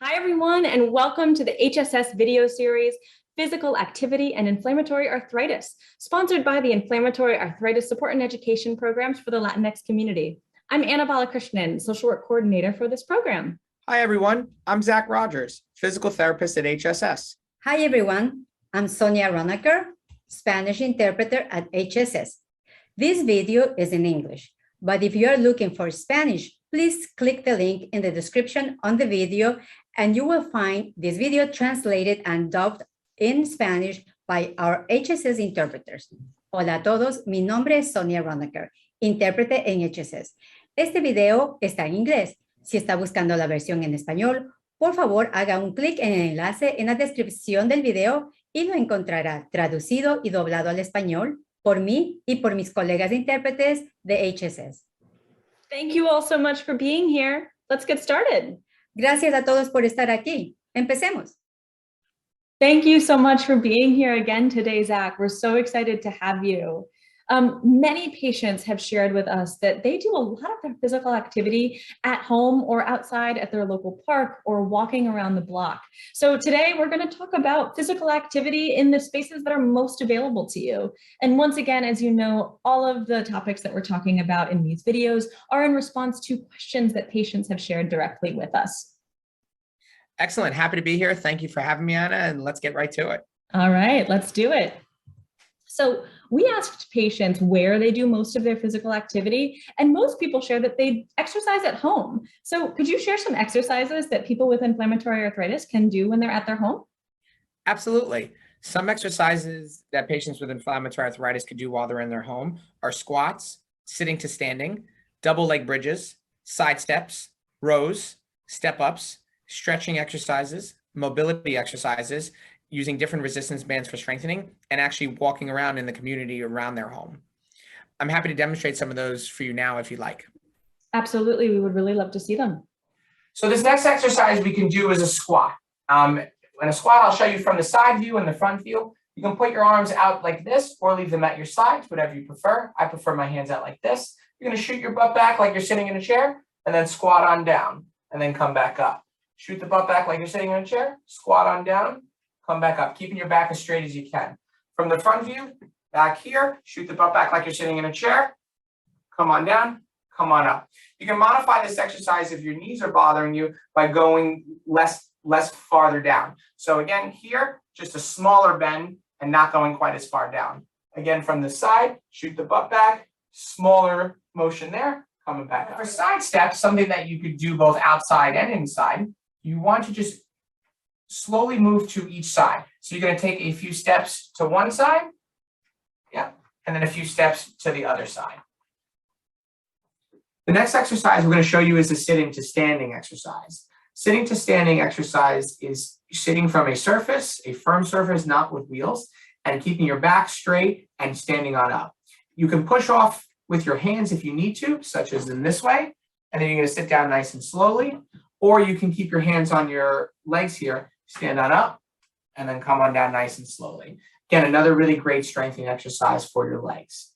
Hi, everyone, and welcome to the HSS video series, Physical Activity and Inflammatory Arthritis, sponsored by the Inflammatory Arthritis Support and Education Programs for the Latinx community. I'm Anna Balakrishnan, Social Work Coordinator for this program. Hi, everyone. I'm Zach Rogers, Physical Therapist at HSS. Hi, everyone. I'm Sonia Ronaker, Spanish Interpreter at HSS. This video is in English, but if you are looking for Spanish, please click the link in the description on the video and you will find this video translated and dubbed in Spanish by our HSS interpreters. Hola a todos, mi nombre es Sonia Ronaker, intérprete en HSS. Este video está en inglés. Si está buscando la versión en español, por favor haga un clic en el enlace en la descripción del video y lo encontrará traducido y doblado al español por mí y por mis colegas intérpretes de HSS. Thank you all so much for being here. Let's get started. Gracias a todos por estar aquí. Empecemos. Thank you so much for being here again today, Zach. We're so excited to have you. Many patients have shared with us that they do a lot of their physical activity at home or outside at their local park or walking around the block. So today we're going to talk about physical activity in the spaces that are most available to you. And once again, as you know, all of the topics that we're talking about in these videos are in response to questions that patients have shared directly with us. Excellent. Happy to be here. Thank you for having me, Anna, and let's get right to it. All right, let's do it. So we asked patients where they do most of their physical activity, and most people share that they exercise at home. So could you share some exercises that people with inflammatory arthritis can do when they're at their home? Absolutely. Some exercises that patients with inflammatory arthritis could do while they're in their home are squats, sitting to standing, double leg bridges, side steps, rows, step ups, stretching exercises, mobility exercises, using different resistance bands for strengthening, and actually walking around in the community around their home. I'm happy to demonstrate some of those for you now if you'd like. Absolutely, we would really love to see them. So this next exercise we can do is a squat. In a squat, I'll show you from the side view and the front view. You can put your arms out like this or leave them at your sides, whatever you prefer. I prefer my hands out like this. You're gonna shoot your butt back like you're sitting in a chair and then squat on down and then come back up. Shoot the butt back like you're sitting in a chair, squat on down, come back up, keeping your back as straight as you can. From the front view, back here, shoot the butt back like you're sitting in a chair, come on down, come on up. You can modify this exercise if your knees are bothering you by going less farther down. So again, here, just a smaller bend and not going quite as far down. Again, from the side, shoot the butt back, smaller motion there, coming back up. For side steps, something that you could do both outside and inside, you want to just slowly move to each side. So you're going to take a few steps to one side, and then a few steps to the other side. The next exercise we're going to show you is a sitting to standing exercise. Sitting to standing exercise is sitting from a surface, a firm surface, not with wheels, and keeping your back straight and standing on up. You can push off with your hands if you need to, such as in this way, and then you're going to sit down nice and slowly, or you can keep your hands on your legs here, stand on up, and then come on down nice and slowly. Again, another really great strengthening exercise for your legs.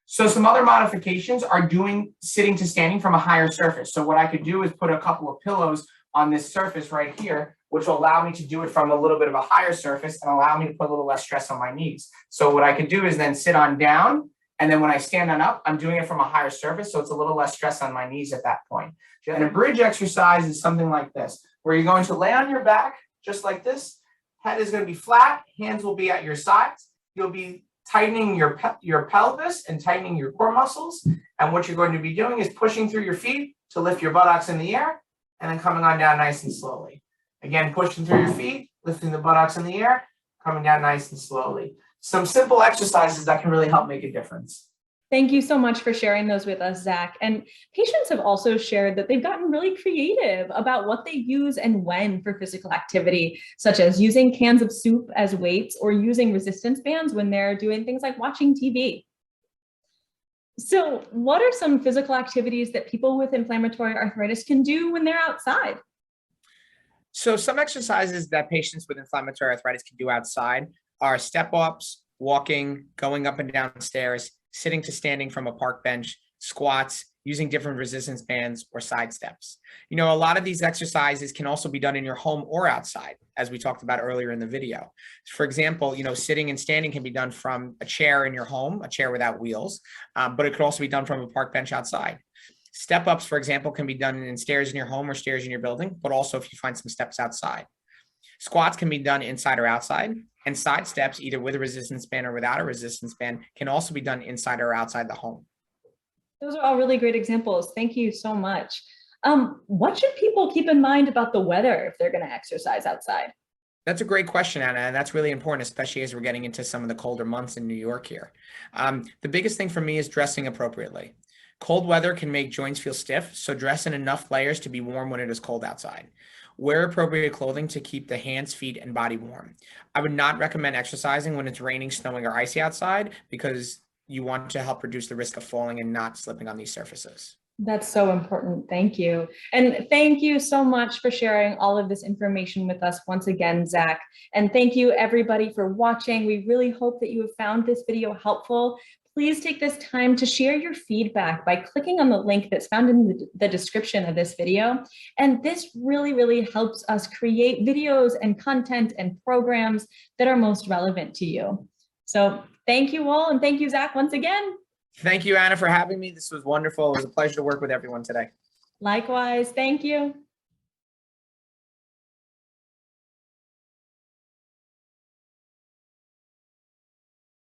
So some other modifications are doing sitting to standing from a higher surface. So what I could do is put a couple of pillows on this surface right here, which will allow me to do it from a little bit of a higher surface and allow me to put a little less stress on my knees. So what I could do is then sit on down, and then when I stand on up, I'm doing it from a higher surface, so it's a little less stress on my knees at that point. And a bridge exercise is something like this, where you're going to lay on your back, just like this. Head is going to be flat, hands will be at your sides. You'll be tightening your pelvis and tightening your core muscles. And what you're going to be doing is pushing through your feet to lift your buttocks in the air, and then coming on down nice and slowly. Again, pushing through your feet, lifting the buttocks in the air, coming down nice and slowly. Some simple exercises that can really help make a difference. Thank you so much for sharing those with us, Zach. And patients have also shared that they've gotten really creative about what they use and when for physical activity, such as using cans of soup as weights or using resistance bands when they're doing things like watching TV. So what are some physical activities that people with inflammatory arthritis can do when they're outside? So some exercises that patients with inflammatory arthritis can do outside are step ups, walking, going up and down stairs, sitting to standing from a park bench, squats, using different resistance bands or side steps. You know, a lot of these exercises can also be done in your home or outside, as we talked about earlier in the video. For example, you know, sitting and standing can be done from a chair in your home, a chair without wheels, but it could also be done from a park bench outside. Step ups, for example, can be done in stairs in your home or stairs in your building, but also if you find some steps outside. Squats can be done inside or outside, and side steps, either with a resistance band or without a resistance band, can also be done inside or outside the home. Those are all really great examples. Thank you so much. What should people keep in mind about the weather if they're going to exercise outside? That's a great question, Anna, and that's really important, especially as we're getting into some of the colder months in New York here. The biggest thing for me is dressing appropriately. Cold weather can make joints feel stiff, so dress in enough layers to be warm when it is cold outside. Wear appropriate clothing to keep the hands, feet, and body warm. I would not recommend exercising when it's raining, snowing, or icy outside because you want to help reduce the risk of falling and not slipping on these surfaces. That's so important. Thank you. And thank you so much for sharing all of this information with us once again, Zach. And thank you everybody for watching. We really hope that you have found this video helpful. Please take this time to share your feedback by clicking on the link that's found in the description of this video. And this really, really helps us create videos and content and programs that are most relevant to you. So thank you all. And thank you, Zach, once again. Thank you, Anna, for having me. This was wonderful. It was a pleasure to work with everyone today. Likewise. Thank you.